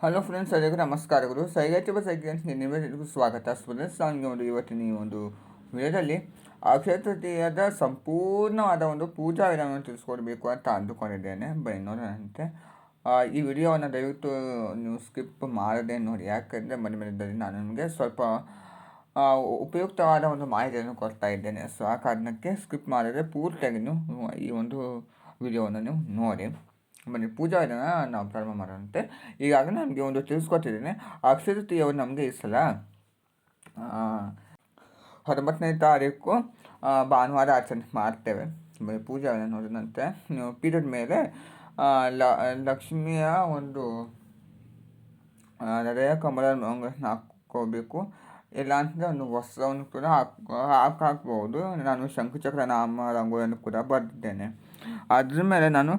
Hello friends, ಎಲ್ಲರಿಗೂ ನಮಸ್ಕಾರಗಳು. ಸೈಗಾಚಿಬ ಸೈಕೆನ್ಸ್ಗೆ ನಿಮ್ಮೆಲ್ಲರಿಗೂ ಸ್ವಾಗತ. ಸ್ಟೂಡೆಂಟ್ಸ್, ನನಗೆ ಇವತ್ತಿನ ಈ ಒಂದು ವಿಡಿಯೋದಲ್ಲಿ ಅಕ್ಷಯ ತೃತೀಯದ ಸಂಪೂರ್ಣವಾದ ಒಂದು ಪೂಜಾ ವಿಧಾನವನ್ನು ತಿಳಿಸ್ಕೊಡ್ಬೇಕು ಅಂತ ಅಂದುಕೊಂಡಿದ್ದೇನೆ. ಬನ್ನಿ ನೋಡೋಣಂತೆ. ಈ ವಿಡಿಯೋವನ್ನು ದಯವಿಟ್ಟು ನೀವು ಸ್ಕಿಪ್ ಮಾಡದೆ ನೋಡಿ, ಯಾಕಂದರೆ ಮಧ್ಯದಲ್ಲಿ ನಾನು ನಿಮಗೆ ಸ್ವಲ್ಪ ಉಪಯುಕ್ತವಾದ ಒಂದು ಮಾಹಿತಿಯನ್ನು ಕೊಡ್ತಾ ಇದ್ದೇನೆ. ಸೊ ಆ ಕಾರಣಕ್ಕೆ ಸ್ಕಿಪ್ ಮಾಡಿದ್ರೆ ಪೂರ್ತಿಯಾಗಿ ನೀವು ಈ ಒಂದು ವಿಡಿಯೋವನ್ನು ನೀವು ನೋಡಿ. ಬನ್ನಿ ಪೂಜಾ ವಿಧಾನ ನಾವು ಪ್ರಾರಂಭ ಮಾಡೋಂತೆ. ಈಗಾಗಲೇ ನಮಗೆ ಒಂದು ತಿಳಿಸ್ಕೊಟ್ಟಿದ್ದೇನೆ. ಅಕ್ಷಯ ತೃತೀಯವರು ನಮಗೆ ಈ ಸಲ 19ನೇ ತಾರೀಕು ಭಾನುವಾರ ಆಚರಣೆ ಮಾಡ್ತೇವೆ. ಬನ್ನಿ ಪೂಜಾ ವಿಧಾನ ನೋಡಿದಂತೆ ನೀವು ಪೀರಿಯಡ್ ಮೇಲೆ ಲಕ್ಷ್ಮಿಯ ಒಂದು ಹೃದಯ ಕಮಲ ಹಾಕ್ಕೋಬೇಕು. ಇಲ್ಲ ಅಂತಂದರೆ ಒಂದು ವಸ್ತ್ರವನ್ನು ಕೂಡ ಹಾಕ್ಬೋದು. ನಾನು ಶಂಕುಚಕ್ರ ನಾಮ ರಂಗೋಲಿಯನ್ನು ಕೂಡ ಬರೆದಿದ್ದೇನೆ. ಅದ್ರ ಮೇಲೆ ನಾನು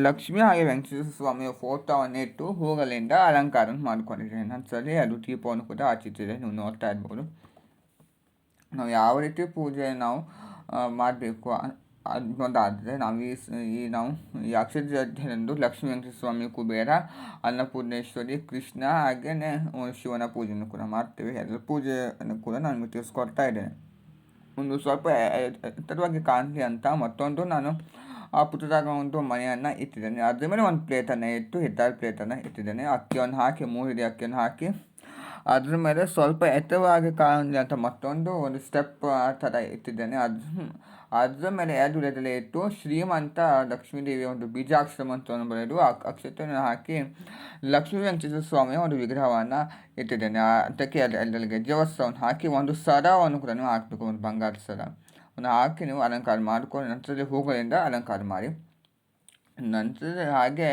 ಲಕ್ಷ್ಮಿ ಹಾಗೆ ವೆಂಕಟೇಶ್ವರ ಸ್ವಾಮಿಯ ಫೋಟೋವನ್ನು ಇಟ್ಟು ಹೂಗಳಿಂದ ಅಲಂಕಾರ ಮಾಡ್ಕೊಂಡಿದ್ದೇನೆ. ನಂತರದಲ್ಲಿ ಅದು ದೀಪವನ್ನು ಕೂಡ ಹಚ್ಚುತ್ತಿದೆ, ನೀವು ನೋಡ್ತಾ ಇರ್ಬೋದು. ನಾವು ಯಾವ ರೀತಿ ಪೂಜೆ ನಾವು ಮಾಡಬೇಕು ಅನ್ನೋದಾದರೆ ನಾವು ಈ ಅಕ್ಷಯ ತೃತೀಯದಂದು ಲಕ್ಷ್ಮೀ ವೆಂಕಟೇಶ್ವರ ಸ್ವಾಮಿ, ಕುಬೇರ, ಅನ್ನಪೂರ್ಣೇಶ್ವರಿ, ಕೃಷ್ಣ ಹಾಗೆಯೇ ಶಿವನ ಪೂಜೆಯನ್ನು ಕೂಡ ಮಾಡ್ತೇವೆ. ಎಲ್ಲ ಪೂಜೆಯನ್ನು ಕೂಡ ನಾನು ತಿಳಿಸ್ಕೊಡ್ತಾ ಇದ್ದೇನೆ. ಒಂದು ಸ್ವಲ್ಪ ಎತ್ತರವಾಗಿ ಕಾಣಲಿ ಅಂತ ಮತ್ತೊಂದು ನಾನು ಪುಟ್ಟದಾಗ ಒಂದು ಮನೆಯನ್ನು ಇಟ್ಟಿದ್ದೇನೆ. ಅದ್ರ ಮೇಲೆ ಒಂದು ಪ್ಲೇಟನ್ನು ಇಟ್ಟು ಹಿತ್ತಾಳೆ ಪ್ಲೇಟನ್ನು ಇಟ್ಟಿದ್ದೇನೆ. ಅಕ್ಕಿಯನ್ನು ಹಾಕಿ 3 ಹಿಡಿ ಅಕ್ಕಿಯನ್ನು ಹಾಕಿ ಅದ್ರ ಮೇಲೆ ಸ್ವಲ್ಪ ಎತ್ತರವಾಗಿ ಕಾಣಲಿ ಅಂತ ಮತ್ತೊಂದು ಒಂದು ಸ್ಟೆಪ್ ಥರ ಇಟ್ಟಿದ್ದೇನೆ. ಅದ್ರ ಮೇಲೆ 2 ವಿಧದಲ್ಲಿ ಇಟ್ಟು ಶ್ರೀಮಂತ ಲಕ್ಷ್ಮೀದೇವಿಯ ಒಂದು ಬೀಜಾಕ್ಷರ ಮಂತ್ರವನ್ನು ಬರೆದು ಅಕ್ಷತೆಯನ್ನು ಹಾಕಿ ಲಕ್ಷ್ಮೀ ವೆಂಕಟೇಶ್ವರ ಸ್ವಾಮಿಯ ಒಂದು ವಿಗ್ರಹವನ್ನು ಇಟ್ಟಿದ್ದೇನೆ. ಅದಕ್ಕೆ ಎಲ್ಲರಿಗೆ ಗೆಜ್ಜೆ ಹಾಕಿ ಒಂದು ಸರವನ್ನು ಕೂಡ ಹಾಕಬೇಕು, ಒಂದು ಬಂಗಾರದ ಸರ ಒಂದು ಹಾಕಿ ನೀವು ಅಲಂಕಾರ ಮಾಡಿಕೊಂಡು ನಂತರದಲ್ಲಿ ಹೂಗಳಿಂದ ಅಲಂಕಾರ ಮಾಡಿ. ನಂತರ ಹಾಗೆ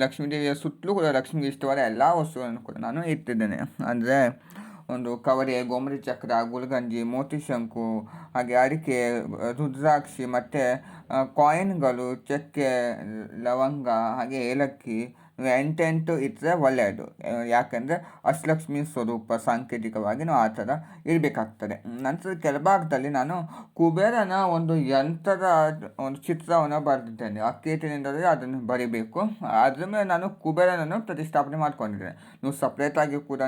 ಲಕ್ಷ್ಮೀದೇವಿಯ ಸುತ್ತಲೂ ಕೂಡ ಲಕ್ಷ್ಮಿಗೆ ಇಷ್ಟವಾದ ಎಲ್ಲ ವಸ್ತುಗಳನ್ನು ಕೂಡ ನಾನು ಇಟ್ಟಿದ್ದೇನೆ. ಅಂದರೆ ಒಂದು ಕವರೆ, ಗೋಮತಿ ಚಕ್ರ, ಗುಲ್ಗಂಜಿ, ಮೋತಿ ಶಂಕು, ಹಾಗೆ ಅಡಿಕೆ, ರುದ್ರಾಕ್ಷಿ ಮತ್ತು ಕಾಯಿನ್ಗಳು, ಚಕ್ಕೆ, ಲವಂಗ, ಹಾಗೆ ಏಲಕ್ಕಿ 8 ಇಟ್ಟರೆ ಒಳ್ಳೆಯದು. ಯಾಕೆಂದರೆ ಅಷ್ಟಲಕ್ಷ್ಮಿ ಸ್ವರೂಪ ಸಾಂಕೇತಿಕವಾಗಿ ನಾವು ಆ ಥರ ಇರಬೇಕಾಗ್ತದೆ. ನಂತರ ಕೆಳಭಾಗದಲ್ಲಿ ನಾನು ಕುಬೇರನ ಒಂದು ಯಂತ್ರದ ಒಂದು ಚಿತ್ರವನ್ನು ಬರೆದಿದ್ದೇನೆ. ಅಕ್ಕೇಟಿನಿಂದಲೇ ಅದನ್ನು ಬರೀಬೇಕು. ಅದ್ರ ಮೇಲೆ ನಾನು ಕುಬೇರನನ್ನು ಪ್ರತಿಷ್ಠಾಪನೆ ಮಾಡ್ಕೊಂಡಿದ್ದೇನೆ. ನೀವು ಸಪ್ರೇಟಾಗಿ ಕೂಡ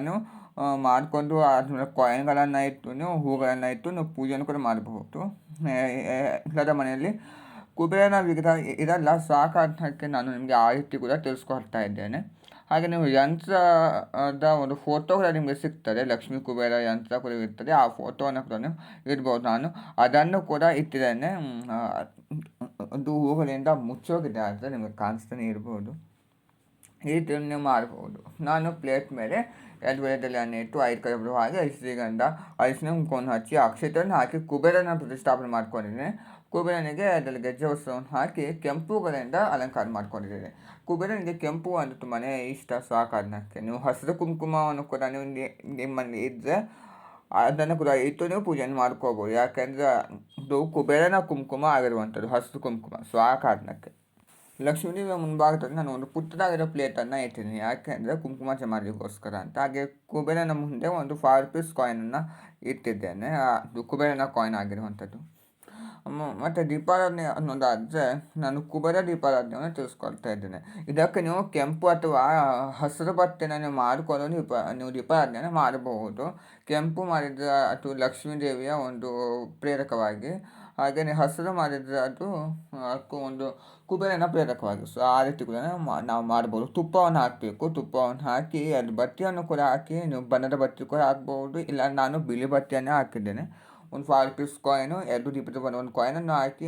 ಮಾಡಿಕೊಂಡು ಅದ್ರ ಕಾಯಿನ್ಗಳನ್ನು ಇಟ್ಟು ನೀವು ಹೂಗಳನ್ನು ಇಟ್ಟು ನೀವು ಪೂಜೆಯನ್ನು ಕೂಡ ಮಾಡಬಹುದು. ಇಲ್ಲದ ಮನೆಯಲ್ಲಿ ಕುಬೇರನ ವಿಗ್ರಹ ಇದೆಲ್ಲ ಸಾಕಾರಕ್ಕೆ ನಾನು ನಿಮಗೆ ಆ ರೀತಿ ಕೂಡ ತಿಳಿಸ್ಕೊಡ್ತಾ ಇದ್ದೇನೆ. ಹಾಗೆ ನೀವು ಯಂತ್ರದ ಒಂದು ಫೋಟೋ ಕೂಡ ನಿಮಗೆ ಸಿಗ್ತದೆ. ಲಕ್ಷ್ಮೀ ಕುಬೇರ ಯಂತ್ರ ಕೂಡ ಇರ್ತದೆ, ಆ ಫೋಟೋವನ್ನು ಕೂಡ ನೀವು ಇಡ್ಬೋದು. ನಾನು ಅದನ್ನು ಕೂಡ ಇಟ್ಟಿದ್ದೇನೆ. ಒಂದು ಹೂಗಳಿಂದ ಮುಚ್ಚೋಗಿದೆ, ಆದರೆ ನಿಮಗೆ ಕಾಣಿಸ್ತಾನೆ ಇರ್ಬೋದು. ಈ ರೀತಿ ನೀವು ಮಾಡ್ಬೋದು. ನಾನು ಪ್ಲೇಟ್ ಮೇಲೆ 2 ವಿಧದಲ್ಲಿ ಅನ್ನ ಇಟ್ಟು 5 ಕಡೆ ಹಾಗೆ ಶ್ರೀಗಂಧ, ಅರಿಶಿನ ಕುಂಕುಮವನ್ನು ಹಚ್ಚಿ ಅಕ್ಷತೆಯನ್ನು ಹಾಕಿ ಕುಬೇರನ ಪ್ರತಿಷ್ಠಾಪನೆ ಮಾಡ್ಕೊಂಡಿದ್ದೇನೆ. ಕುಬೇರನಿಗೆ ಅದರಲ್ಲಿ ಗೆಜ್ಜೆ ವಸ್ತ್ರವನ್ನು ಹಾಕಿ ಕೆಂಪುಗಳಿಂದ ಅಲಂಕಾರ ಮಾಡ್ಕೊಂಡಿದ್ದೇನೆ. ಕುಬೇರನಿಗೆ ಕೆಂಪು ಅಂದರೆ ತುಂಬಾ ಇಷ್ಟ. ಸೊ ಆ ಕಾರಣಕ್ಕೆ ನೀವು ಹಸಿರು ಕುಂಕುಮವನ್ನು ಕೂಡ ನೀವು ನಿಮ್ಮಲ್ಲಿ ಇದ್ದರೆ ಅದನ್ನು ಕೂಡ ಇಟ್ಟು ನೀವು ಪೂಜೆಯನ್ನು ಮಾಡ್ಕೋಬೋದು. ಯಾಕೆಂದರೆ ಅದು ಕುಬೇರನ ಕುಂಕುಮ ಆಗಿರುವಂಥದ್ದು, ಹಸಿರು ಕುಂಕುಮ. ಸೊ ಆ ಕಾರಣಕ್ಕೆ ಲಕ್ಷ್ಮೀದೇವಿಯ ಮುಂಭಾಗದಲ್ಲಿ ನಾನು ಒಂದು ಪುಟ್ಟದಾಗಿರೋ ಪ್ಲೇಟನ್ನು ಇಟ್ಟಿದ್ದೀನಿ. ಯಾಕೆಂದರೆ ಕುಂಕುಮಾರ್ಚನೆ ಮಾಡಲಿಕ್ಕೋಸ್ಕರ ಅಂತ. ಹಾಗೆ ಕುಬೇರನ ಮುಂದೆ ಒಂದು 5 ರೂಪೀಸ್ ಕಾಯಿನನ್ನು ಇಟ್ಟಿದ್ದೇನೆ. ಅದು ಕುಬೇರನ ಕಾಯಿನ್ ಆಗಿರುವಂಥದ್ದು. ಮತ್ತು ದೀಪಾರಾಧನೆ ಅನ್ನೋದಾದರೆ ನಾನು ಕುಬೇರ ದೀಪಾರಾಧನೆಯನ್ನು ತಿಳಿಸ್ಕೊಳ್ತಾ ಇದ್ದೇನೆ. ಇದಕ್ಕೆ ನೀವು ಕೆಂಪು ಅಥವಾ ಹಸಿರು ಬಟ್ಟೆನ ನೀವು ಮಾಡಿಕೊಂಡು ನೀವು ದೀಪಾರಾಧನೆಯನ್ನು ಮಾಡಬಹುದು. ಕೆಂಪು ಮಾಡಿದರೆ ಅದು ಲಕ್ಷ್ಮೀ ದೇವಿಯ ಒಂದು ಪ್ರೇರಕವಾಗಿ, ಹಾಗೆಯೇ ಹಸಿರು ಮಾಡಿದರೆ ಅದು ಒಂದು ಕುಬೇರನ ಪ್ರೇರಕವಾಗಿ. ಸೊ ಆ ರೀತಿ ಕೂಡ ನಾವು ಮಾಡ್ಬೋದು. ತುಪ್ಪವನ್ನು ಹಾಕಬೇಕು. ತುಪ್ಪವನ್ನು ಹಾಕಿ ಅದು ಬತ್ತಿಯನ್ನು ಕೂಡ ಹಾಕಿ ನೀವು ಬಣ್ಣದ ಬತ್ತಿ ಕೂಡ ಹಾಕ್ಬೋದು. ಇಲ್ಲ ನಾನು ಬಿಳಿ ಬತ್ತಿಯನ್ನೇ ಹಾಕಿದ್ದೇನೆ. ಒಂದು 5 ರೂಪೀಸ್ ಕಾಯಿನು, 2 ದೀಪದ ಒಂದು ಕಾಯಿನನ್ನು ಹಾಕಿ,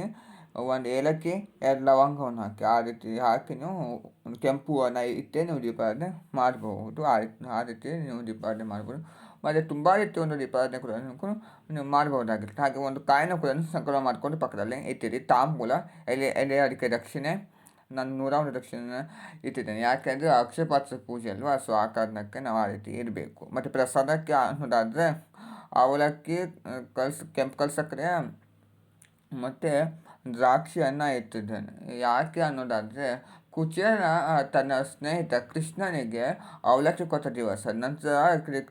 1 ಏಲಕ್ಕಿ, 2 ಲವಂಗವನ್ನು ಹಾಕಿ, ಆ ರೀತಿ ಹಾಕಿ ನೀವು ಒಂದು ಕೆಂಪು ಹೂವನ್ನು ಇಟ್ಟೇ ನೀವು ದೀಪಾರಾಧನೆ ಮಾಡಬಹುದು. ಆ ರೀತಿ ನೀವು ದೀಪಾರಾಧನೆ ಮಾಡ್ಬೋದು. ಮತ್ತು ತುಂಬ ರೀತಿ ಒಂದು ದೀಪಾರಾಧನೆ ಕೂಡ ನೀವು ಮಾಡ್ಬೋದಾಗಿರುತ್ತೆ. ಹಾಗೆ ಒಂದು ಕಾಯಿನ ಕೂಡ ಸಂಕಲನ ಮಾಡಿಕೊಂಡು ಪಕ್ಕದಲ್ಲಿ ಇಟ್ಟಿರಿ. ತಾಂಬೂಲ, ಎಲೆ ಅಡಿಕೆ ದಕ್ಷಿಣೆ, ನಾನು 101 ದಕ್ಷಿಣೆ ಇಟ್ಟಿದ್ದೇನೆ. ಯಾಕೆಂದರೆ ಅಕ್ಷಯ ಪಾತ್ರೆ ಪೂಜೆ ಅಲ್ವಾ. ಸೊ ಆ ಕಾರಣಕ್ಕೆ ನಾವು ಆ ರೀತಿ ಇರಬೇಕು. ಮತ್ತು ಪ್ರಸಾದಕ್ಕೆ ಅನ್ನೋದಾದರೆ ಅವಲಕ್ಕಿ, ಕೆಂಪು ಸಕ್ಕರೆ ಮತ್ತು ದ್ರಾಕ್ಷಿಯನ್ನು ಇಟ್ಟಿದ್ದೇನೆ. ಯಾಕೆ ಅನ್ನೋದಾದರೆ ಕುಚೇಲ ತನ್ನ ಸ್ನೇಹಿತ ಕೃಷ್ಣನಿಗೆ ಅವಲಕ್ಕಿ ಕೊಟ್ಟ ದಿವಸ. ನಂತರ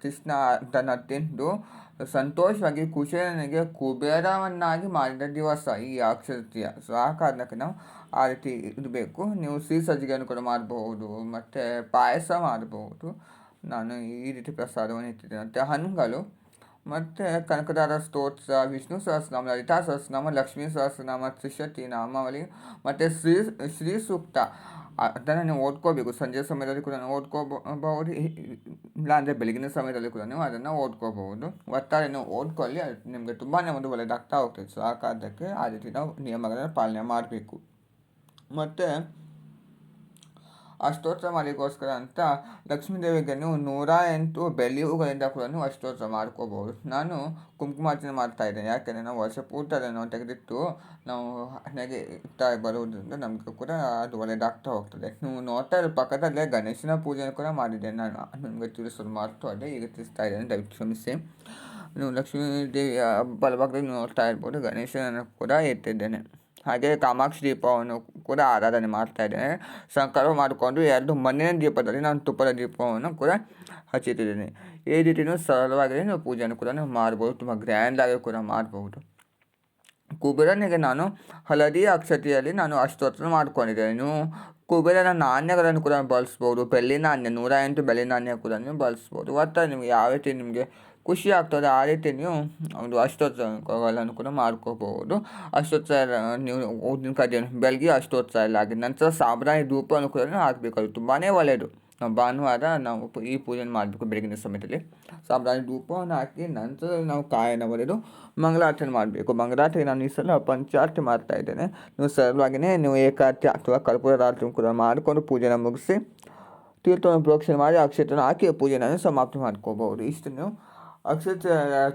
ಕೃಷ್ಣ ಅದನ್ನು ತಿಂದು ಸಂತೋಷವಾಗಿ ಕುಚೇಲನಿಗೆ ಕುಬೇರವನ್ನಾಗಿ ಮಾಡಿದ ದಿವಸ ಈ ಅಕ್ಷಯ ತೃತೀಯ. ಸೊ ಆ ಕಾರಣಕ್ಕೆ ನಾವು ಆ ರೀತಿ ಇರಬೇಕು. ನೀವು ಸಿಹಿ ಸಜ್ಜಿಗೆಯನ್ನು ಕೂಡ ಮಾಡಬಹುದು, ಮತ್ತು ಪಾಯಸ ಮಾಡಬಹುದು. ನಾನು ಈ ರೀತಿ ಪ್ರಸಾದವನ್ನು ಇಟ್ಟಿದ್ದೇನೆ. ಮತ್ತು ಹಣ್ಣುಗಳು ಮತ್ತು ಕನಕದಾರ ಸ್ತೋತ್ರ, ವಿಷ್ಣು ಸಹಸ್ರನಾಮ, ಲಲಿತಾ ಸಹಸ್ರನಾಮ, ಲಕ್ಷ್ಮೀ ಸಹಸ್ರನಾಮ, ತ್ರಿಶತಿ ನಾಮಾವಳಿ ಮತ್ತು ಶ್ರೀ ಸೂಕ್ತ ಅದನ್ನು ನೀವು ಓದ್ಕೋಬೇಕು. ಸಂಜೆ ಸಮಯದಲ್ಲಿ ಕೂಡ ಓದ್ಕೋಬಹುದು, ಇಲ್ಲಾಂದರೆ ಬೆಳಗಿನ ಸಮಯದಲ್ಲಿ ಕೂಡ ನೀವು ಅದನ್ನು ಓದ್ಕೋಬಹುದು. ಒಟ್ಟಾರೆ ನೀವು ಓದ್ಕೊಳ್ಳಿ, ಅದು ನಿಮಗೆ ತುಂಬಾ ಒಂದು ಒಳ್ಳೆಯದಾಗ್ತಾ ಹೋಗ್ತದೆ. ಸೊ ಆ ಕಾರಣಕ್ಕೆ ಆ ರೀತಿ ನಾವು ನಿಯಮಗಳನ್ನು ಪಾಲನೆ ಮಾಡಬೇಕು. ಮತ್ತು ಅಷ್ಟೋತ್ತರ ಮಾಡಲಿಕ್ಕೋಸ್ಕರ ಅಂತ ಲಕ್ಷ್ಮೀದೇವಿಗೆ ನೀವು 108 ಬೆಳ್ಳಿ ಹೂಗಳಿಂದ ಕೂಡ ನೀವು ಅಷ್ಟೋತ್ತರ ಮಾಡ್ಕೋಬಹುದು. ನಾನು ಕುಂಕುಮಾರ್ಚನೆ ಮಾಡ್ತಾ ಇದ್ದೇನೆ, ಯಾಕೆಂದರೆ ನಾವು ವರ್ಷ ಪೂರ್ತಿ ಅದನ್ನು ತೆಗೆದಿಟ್ಟು ನಾವು ಹಣೆಗೆ ಇಡ್ತಾ ಬರುವುದರಿಂದ ನಮಗೆ ಕೂಡ ಅದು ಒಳ್ಳೆಯದಾಗ್ತಾ ಹೋಗ್ತದೆ. ನೀವು ನೋಡ್ತಾ ಇರೋ ಪಕ್ಕದಲ್ಲೇ ಗಣೇಶನ ಪೂಜೆಯನ್ನು ಕೂಡ ಮಾಡಿದ್ದೇನೆ, ನಾನು ನಿಮಗೆ ತಿಳಿಸಲು ಅದೇ ಈಗ ತಿಳಿಸ್ತಾ ಇದ್ದೇನೆ, ದಯವಿಟ್ಟು ಕ್ಷಮಿಸಿ. ನೀವು ಲಕ್ಷ್ಮೀ ದೇವಿಯ ಬಲಭಾಗದಲ್ಲಿ ನೋಡ್ತಾ ಇರ್ಬೋದು, ಗಣೇಶನನ್ನು ಕೂಡ ಇಟ್ಟಿದ್ದೇನೆ. ಹಾಗೆ ಕಾಮಾಕ್ಷಿ ದೀಪವನ್ನು ಕೂಡ ಆರಾಧನೆ ಮಾಡ್ತಾ ಇದ್ದೇನೆ. ಸಂಕಲ್ಪ ಮಾಡಿಕೊಂಡು 2 ಮಣ್ಣಿನ ದೀಪದಲ್ಲಿ ನಾನು ತುಪ್ಪದ ದೀಪವನ್ನು ಕೂಡ ಹಚ್ಚಿಟ್ಟಿದ್ದೇನೆ. ಈ ರೀತಿ ನೀವು ಸರಳವಾಗಿ ನೀವು ಪೂಜೆಯನ್ನು ಕೂಡ ನೀವು ಮಾಡ್ಬೋದು, ತುಂಬ ಗ್ರ್ಯಾಂಡಾಗಿ ಕೂಡ ಮಾಡ್ಬೋದು. ಕುಬೇರನಿಗೆ ನಾನು ಹಳದಿ ಅಕ್ಷತೆಯಲ್ಲಿ ನಾನು ಅಷ್ಟೋತ್ತರ ಮಾಡ್ಕೊಂಡಿದ್ದೇನೆ. ನೀವು ಕುಬೇರನ ನಾಣ್ಯಗಳನ್ನು ಕೂಡ ಬಳಸ್ಬೋದು, ಬೆಳ್ಳಿ ನಾಣ್ಯ 108 ಬೆಳ್ಳಿ ನಾಣ್ಯ ಕೂಡ ನೀವು ಬಳಸ್ಬೋದು. ಒಟ್ಟು ನಿಮಗೆ ಯಾವ ರೀತಿ ನಿಮಗೆ ಖುಷಿ ಆಗ್ತದೆ ಆ ರೀತಿ ನೀವು ಒಂದು ಅಷ್ಟೋತ್ತರಗಳನ್ನು ಕೂಡ ಮಾಡ್ಕೋಬಹುದು. ಅಷ್ಟೋತ್ತರ ನೀವು ಊದಿನ ಕಡ್ಡಿಯನ್ನು ಬೆಳಗ್ಗೆ ಅಷ್ಟೋತ್ತರ ಎಲ್ಲ ಆಗಿದೆ ನಂತರ ಸಾಂಬ್ರಾಣಿ ಧೂಪವನ್ನು ಕೂಡ ಹಾಕಬೇಕು. ಅದು ತುಂಬಾ ಒಳ್ಳೆಯದು. ನಾವು ಭಾನುವಾರ ನಾವು ಈ ಪೂಜೆಯನ್ನು ಮಾಡಬೇಕು. ಬೆಳಗಿನ ಸಮಯದಲ್ಲಿ ಸಾಂಬ್ರಾಣಿ ಧೂಪವನ್ನು ಹಾಕಿ ನಂತರ ನಾವು ಕಾಯನ್ನು ಒಡೆದು ಮಂಗಳಾರತಿ ಮಾಡಬೇಕು. ಮಂಗಳಾರತಿ ನಾನು ಈ ಸಲ ಪಂಚಾರತಿ ಮಾಡ್ತಾ ಇದ್ದೇನೆ. ನೀವು ಸರಳವಾಗಿಯೇ ನೀವು ಏಕಾರತಿ ಅಥವಾ ಕರ್ಪೂರ ರಾತ್ರಿ ಕೂಡ ಮಾಡಿಕೊಂಡು ಪೂಜೆನ ಮುಗಿಸಿ ತೀರ್ಥವನ್ನು ಪ್ರೋಕ್ಷಣೆ ಮಾಡಿ ಅಕ್ಷತೆಯನ್ನು ಹಾಕಿ ಪೂಜೆಯನ್ನು ಸಮಾಪ್ತಿ ಮಾಡ್ಕೋಬಹುದು. ಇಷ್ಟು ನೀವು ಅಕ್ಷಯ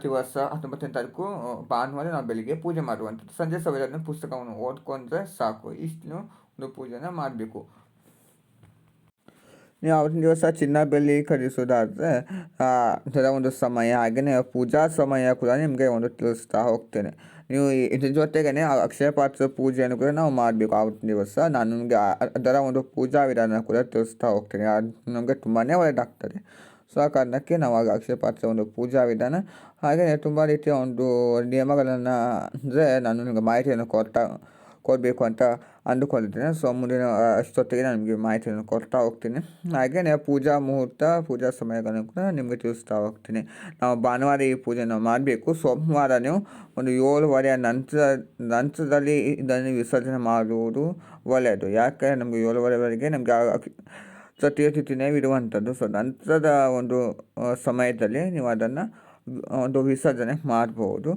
ದಿವಸ 19ನೇ ತಾರೀಕು ಭಾನುವಾರ ನಾವು ಬೆಳಿಗ್ಗೆ ಪೂಜೆ ಮಾಡುವಂಥದ್ದು. ಸಂಜೆ ಸಮಯದಲ್ಲಿ ಪುಸ್ತಕವನ್ನು ಓದ್ಕೊಂಡ್ರೆ ಸಾಕು. ಇಷ್ಟು ಒಂದು ಪೂಜೆನ ಮಾಡಬೇಕು. ನೀವು ಆವತ್ತಿನ ದಿವಸ ಚಿನ್ನ ಬೆಳ್ಳಿ ಖರೀದಿಸೋದಾದರೆ ಅದರ ಒಂದು ಸಮಯ ಹಾಗೆಯೇ ಪೂಜಾ ಸಮಯ ಕೂಡ ನಿಮಗೆ ಒಂದು ತಿಳಿಸ್ತಾ ಹೋಗ್ತೇನೆ. ನೀವು ಇದ್ರ ಜೊತೆಗೇ ಅಕ್ಷಯ ಪಾತ್ರೆ ಪೂಜೆಯನ್ನು ಕೂಡ ನಾವು ಮಾಡಬೇಕು. ಆವತ್ತಿನ ದಿವಸ ನಾನು ನಿಮಗೆ ಅದರ ಒಂದು ಪೂಜಾ ವಿಧಾನ ಕೂಡ ತಿಳಿಸ್ತಾ ಹೋಗ್ತೇನೆ. ಅದು ನಮಗೆ ತುಂಬಾ ಒಳ್ಳೆಯದಾಗ್ತದೆ. ಸೊ ಆ ಕಾರಣಕ್ಕೆ ನಾವು ಅಕ್ಷಯ ಪಾತ್ರೆ ಒಂದು ಪೂಜಾ ವಿಧಾನ ಹಾಗೆಯೇ ತುಂಬ ರೀತಿಯ ಒಂದು ನಿಯಮಗಳನ್ನು ಅಂದರೆ ನಾನು ನಿಮಗೆ ಮಾಹಿತಿಯನ್ನು ಕೊಡಬೇಕು ಅಂತ ಅಂದುಕೊಂಡಿದ್ದೇನೆ. ಸೊ ಮುಂದಿನ ಅಷ್ಟೊತ್ತಿಗೆ ನಾನು ನಿಮಗೆ ಮಾಹಿತಿಯನ್ನು ಕೊಡ್ತಾ ಹೋಗ್ತೀನಿ. ಹಾಗೆಯೇ ಪೂಜಾ ಮುಹೂರ್ತ, ಪೂಜಾ ಸಮಯಗಳನ್ನು ಕೂಡ ನಿಮಗೆ ತಿಳಿಸ್ತಾ ಹೋಗ್ತೀನಿ. ನಾವು ಭಾನುವಾರ ಈ ಪೂಜೆಯನ್ನು ಮಾಡಬೇಕು. ಸೋಮವಾರ ನೀವು ಒಂದು 7:30 ನಂತರದಲ್ಲಿ ಇದನ್ನು ವಿಸರ್ಜನೆ ಮಾಡುವುದು ಒಳ್ಳೆಯದು. ಯಾಕೆ ನಮಗೆ 7:30ವರೆಗೆ ನಮಗೆ ತೃತೀಯ ತಿಥಿನೇ ಇರುವಂಥದ್ದು. ಸೊ ನಂತರದ ಒಂದು ಸಮಯದಲ್ಲಿ ನೀವು ಅದನ್ನು ಒಂದು ವಿಸರ್ಜನೆ ಮಾಡ್ಬೋದು.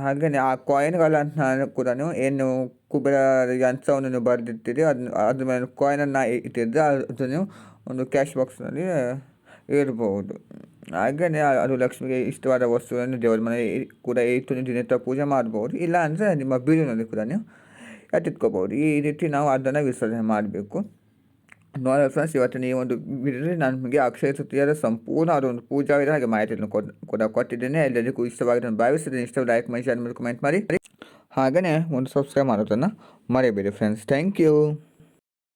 ಹಾಗೆಯೇ ಆ ಕಾಯಿನ್ಗಳನ್ನು ಕೂಡ ನೀವು ಏನು ಕುಬೇರ ಯಂತ್ರವನ್ನು ನೀವು ಬರೆದಿರ್ತೀರಿ ಅದ್ರ ಮೇಲೆ ಕಾಯಿನನ್ನು ಇಟ್ಟಿದ್ದರೆ ಅದು ನೀವು ಒಂದು ಕ್ಯಾಶ್ ಬಾಕ್ಸ್ನಲ್ಲಿ ಇರ್ಬೋದು. ಹಾಗೆಯೇ ಅದು ಲಕ್ಷ್ಮಿಗೆ ಇಷ್ಟವಾದ ವಸ್ತುವನ್ನು ದೇವರ ಮನೆ ಕೂಡ ಇಟ್ಟು ದಿನನಿತ್ಯ ಪೂಜೆ ಮಾಡ್ಬೋದು. ಇಲ್ಲ ಅಂದರೆ ನಿಮ್ಮ ಬೀರಿನಲ್ಲಿ ಕೂಡ ನೀವು ಎತ್ತಿಟ್ಕೋಬೋದು. ಈ ರೀತಿ ನಾವು ಅದನ್ನು ವಿಸರ್ಜನೆ ಮಾಡಬೇಕು. ನೋಡಿ ಫ್ರೆಂಡ್ಸ್, ಇವತ್ತಿನ ಈ ಒಂದು ವಿಡಿಯೋದಲ್ಲಿ ನಾನು ನಿಮಗೆ ಅಕ್ಷಯ ತೃತೀಯದ ಸಂಪೂರ್ಣ ಅದೊಂದು ಪೂಜಾ ವಿಧಾನ ಹಾಗೆ ಮಾಹಿತಿಯನ್ನು ಕೂಡ ಕೊಟ್ಟಿದ್ದೇನೆ. ಎಲ್ಲರಿಗೂ ಇಷ್ಟವಾಗಿದೆ ಭಾವಿಸಿದ್ದೇನೆ. ಇಷ್ಟ ಲೈಕ್ ಮಾಡಿ, ಶೇರ್ ಮಾಡಿ, ಕಮೆಂಟ್ ಮಾಡಿ. ಹಾಗೆಯೇ ಒಂದು ಸಬ್ಸ್ಕ್ರೈಬ್ ಮಾಡೋದನ್ನು ಮರೆಯಬೇಡಿ ಫ್ರೆಂಡ್ಸ್. Thank you.